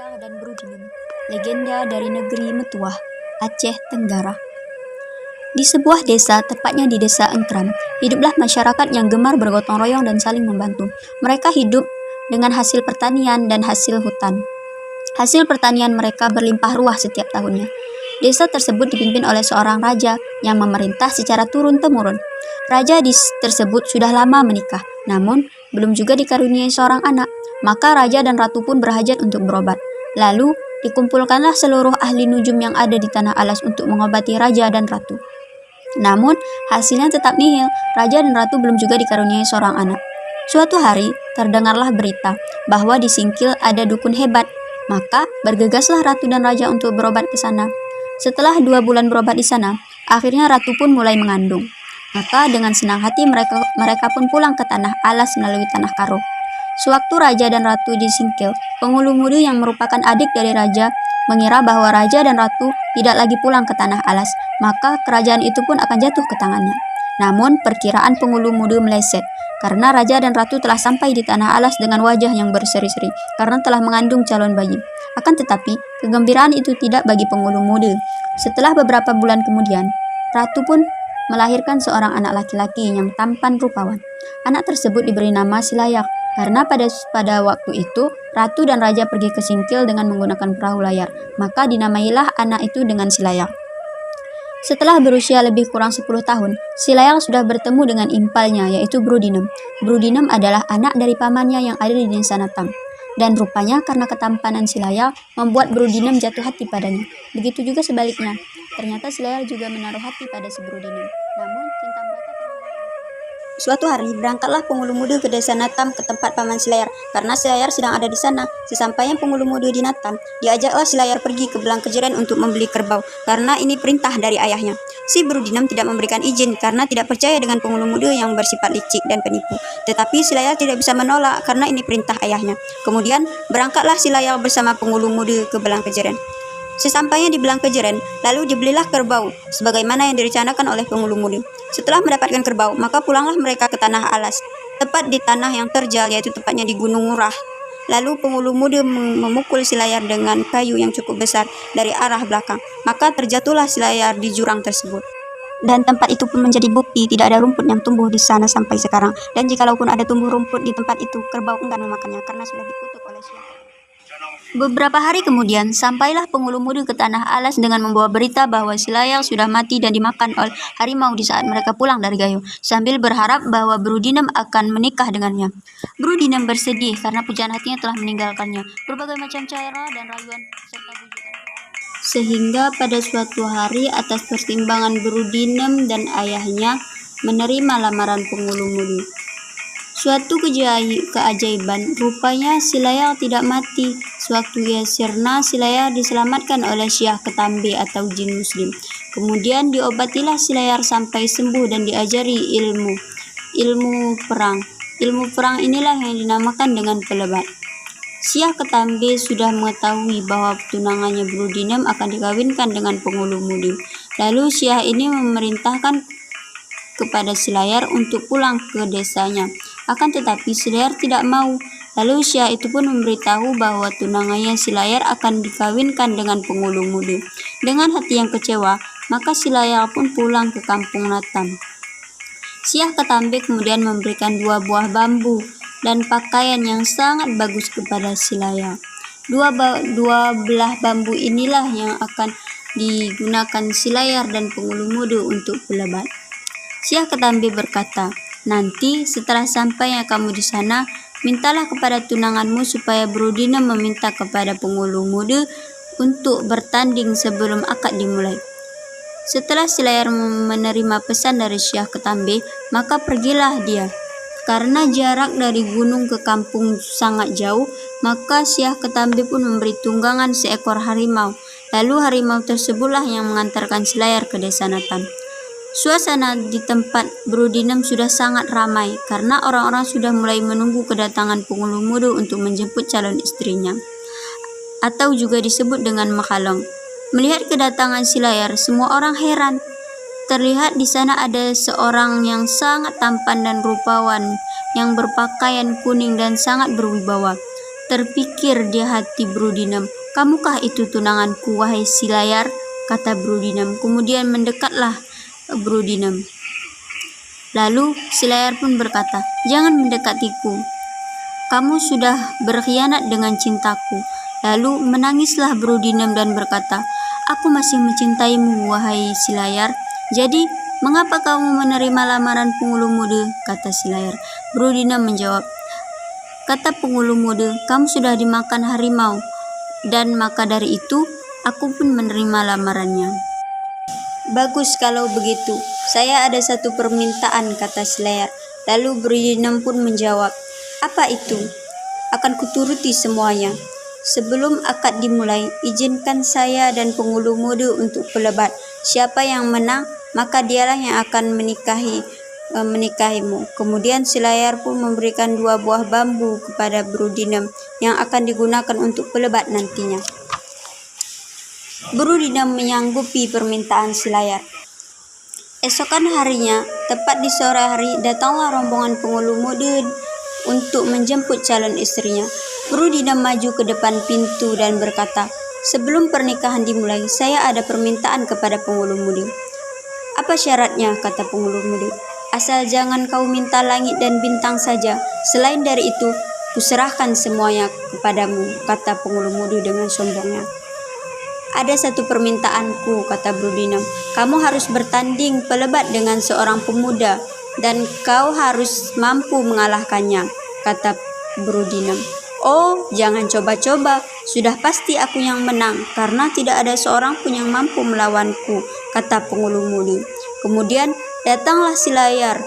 Silaya dan Brudinem, legenda dari negeri Metuah, Aceh Tenggara. Di sebuah desa, tepatnya di desa Engkram, hiduplah masyarakat yang gemar bergotong royong dan saling membantu. Mereka hidup dengan hasil pertanian dan hasil hutan. Hasil pertanian mereka berlimpah ruah setiap tahunnya. Desa tersebut dipimpin oleh seorang raja yang memerintah secara turun-temurun. Raja tersebut sudah lama menikah, namun belum juga dikaruniai seorang anak. Maka raja dan ratu pun berhajat untuk berobat. Lalu dikumpulkanlah seluruh ahli nujum yang ada di tanah alas untuk mengobati raja dan ratu. Namun hasilnya tetap nihil. Raja dan ratu belum juga dikaruniai seorang anak. Suatu hari terdengarlah berita bahwa di Singkil ada dukun hebat. Maka bergegaslah ratu dan raja untuk berobat ke sana. Setelah 2 bulan berobat di sana, akhirnya ratu pun mulai mengandung. Maka dengan senang hati mereka pun pulang ke tanah alas melalui tanah karo. Sewaktu raja dan ratu di Singkil, penghulu muda yang merupakan adik dari raja mengira bahwa raja dan ratu tidak lagi pulang ke tanah alas, maka kerajaan itu pun akan jatuh ke tangannya. Namun perkiraan penghulu muda meleset, karena raja dan ratu telah sampai di tanah alas dengan wajah yang berseri-seri karena telah mengandung calon bayi. Akan tetapi, kegembiraan itu tidak bagi penghulu muda. Setelah beberapa bulan kemudian, ratu pun melahirkan seorang anak laki-laki yang tampan rupawan. Anak tersebut diberi nama Silayak, karena pada waktu itu ratu dan raja pergi ke Singkil dengan menggunakan perahu layar, maka dinamailah anak itu dengan Silayak. Setelah berusia lebih kurang 10 tahun, Silayak sudah bertemu dengan impalnya, yaitu Brudinem. Brudinem adalah anak dari pamannya yang ada di desa Natam. Dan rupanya karena ketampanan Silayak membuat Brudinem jatuh hati padanya. Begitu juga sebaliknya. Ternyata Silayak juga menaruh hati pada si Brudinem. Namun cinta mereka terhalang. Suatu hari berangkatlah penghulu muda ke desa Natam ke tempat paman Silayar, karena Silayar sedang ada di sana. Sesampainya penghulu muda di Natam, diajaklah Silayar pergi ke Belang Kejeren untuk membeli kerbau, karena ini perintah dari ayahnya. Si Brudinem tidak memberikan izin karena tidak percaya dengan penghulu muda yang bersifat licik dan penipu. Tetapi Silayar tidak bisa menolak karena ini perintah ayahnya. Kemudian berangkatlah Silayar bersama penghulu muda ke Belang Kejeren. Sesampainya di Belang Kejeren, lalu dibelilah kerbau, sebagaimana yang direncanakan oleh penghulu muda. Setelah mendapatkan kerbau, maka pulanglah mereka ke tanah alas, tepat di tanah yang terjal, yaitu tepatnya di Gunung Ngurah. Lalu penghulu muda memukul Silayar dengan kayu yang cukup besar dari arah belakang, maka terjatuhlah Silayar di jurang tersebut. Dan tempat itu pun menjadi bukti tidak ada rumput yang tumbuh di sana sampai sekarang. Dan jikalaupun ada tumbuh rumput di tempat itu, kerbau enggan memakannya karena sudah dikutuk oleh Silayar. Beberapa hari kemudian, sampailah penghulu muda ke tanah alas dengan membawa berita bahwa Silayar sudah mati dan dimakan oleh harimau di saat mereka pulang dari Gayo, sambil berharap bahwa Brudinem akan menikah dengannya. Brudinem bersedih karena pujaan hatinya telah meninggalkannya, berbagai macam cara dan rayuan serta bujukan. Sehingga pada suatu hari, atas pertimbangan Brudinem dan ayahnya menerima lamaran penghulu muda. Suatu keajaiban, rupanya Silayar tidak mati. Sewaktu ia sirna, Silayar diselamatkan oleh Syekh Ketambe atau jin muslim. Kemudian diobatilah Silayar sampai sembuh dan diajari ilmu perang. Ilmu perang inilah yang dinamakan dengan pelebat. Syekh Ketambe sudah mengetahui bahwa tunangannya Brudinem akan dikawinkan dengan penghulu muda. Lalu Syekh ini memerintahkan kepada Silayar untuk pulang ke desanya. Akan tetapi Silayar tidak mau. Lalu Syekh itu pun memberitahu bahwa tunangannya Silayar akan dikawinkan dengan penghulu muda. Dengan hati yang kecewa, maka Silayar pun pulang ke kampung Natam. Syekh Ketambe kemudian memberikan 2 buah bambu dan pakaian yang sangat bagus kepada Silayar. Dua belah bambu inilah yang akan digunakan Silayar dan penghulu muda untuk pelebat. Syekh Ketambe berkata, "Nanti setelah sampainya kamu di sana, mintalah kepada tunanganmu supaya Brudinem meminta kepada penghulu muda untuk bertanding sebelum akad dimulai." Setelah Silayar menerima pesan dari Syekh Ketambe, maka pergilah dia. Karena jarak dari gunung ke kampung sangat jauh, maka Syekh Ketambe pun memberi tunggangan seekor harimau. Lalu harimau tersebutlah yang mengantarkan Silayar ke desa Natam. Suasana di tempat Brudinem sudah sangat ramai karena orang-orang sudah mulai menunggu kedatangan penghulu muda untuk menjemput calon istrinya, atau juga disebut dengan Makhalong. Melihat kedatangan Silayar, semua orang heran. Terlihat di sana ada seorang yang sangat tampan dan rupawan yang berpakaian kuning dan sangat berwibawa. Terpikir di hati Brodinem, "Kamukah itu tunanganku, wahai Silayar?" kata Brodinem. Kemudian mendekatlah Brodinem. Lalu Silayar pun berkata, "Jangan mendekatiku. Kamu sudah berkhianat dengan cintaku." Lalu menangislah Brodinem dan berkata, "Aku masih mencintaimu, wahai Silayar. Jadi, mengapa kamu menerima lamaran Pengulu Muda?" kata Silayar. Brodinem menjawab, "Kata Pengulu Muda, kamu sudah dimakan harimau, dan maka dari itu aku pun menerima lamarannya." "Bagus kalau begitu. Saya ada satu permintaan," kata Silayar. Lalu Brodinem pun menjawab, "Apa itu? Akan kuturuti semuanya. Sebelum akad dimulai, izinkan saya dan Pengulu Muda untuk pelebat. Siapa yang menang, maka dialah yang akan menikahimu." Kemudian Silayar pun memberikan 2 buah bambu kepada Brodinem yang akan digunakan untuk pelebat nantinya. Brodinem menyanggupi permintaan Silayar. Esokan harinya, tepat di sore hari, datanglah rombongan Pengulu Muda untuk menjemput calon istrinya. Brodinem maju ke depan pintu dan berkata, "Sebelum pernikahan dimulai, saya ada permintaan kepada Pengulu Muda." "Apa syaratnya?" kata Pengulu Muda. "Asal jangan kau minta langit dan bintang saja. Selain dari itu, kuserahkan semuanya kepadamu," kata Pengulu Muda dengan sombongnya. "Ada satu permintaanku," kata Brodinem. "Kamu harus bertanding pelebat dengan seorang pemuda, dan kau harus mampu mengalahkannya," kata Brodinem. "Oh, jangan coba-coba. Sudah pasti aku yang menang, karena tidak ada seorang pun yang mampu melawanku," kata Pengulu Muda. Kemudian datanglah Silayar,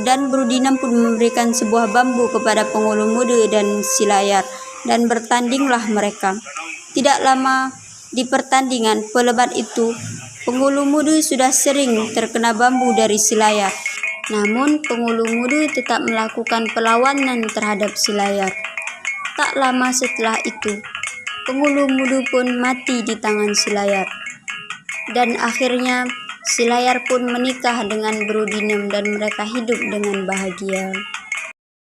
dan Brodinem pun memberikan sebuah bambu kepada Pengulu Muda dan Silayar, dan bertandinglah mereka. Tidak lama di pertandingan pelebat itu, Pengulu Muda sudah sering terkena bambu dari Silayar. Namun Pengulu Muda tetap melakukan perlawanan terhadap Silayar. Tak lama setelah itu, Pengulu Muda pun mati di tangan Silayar. Dan akhirnya Silayar pun menikah dengan Brodinem dan mereka hidup dengan bahagia.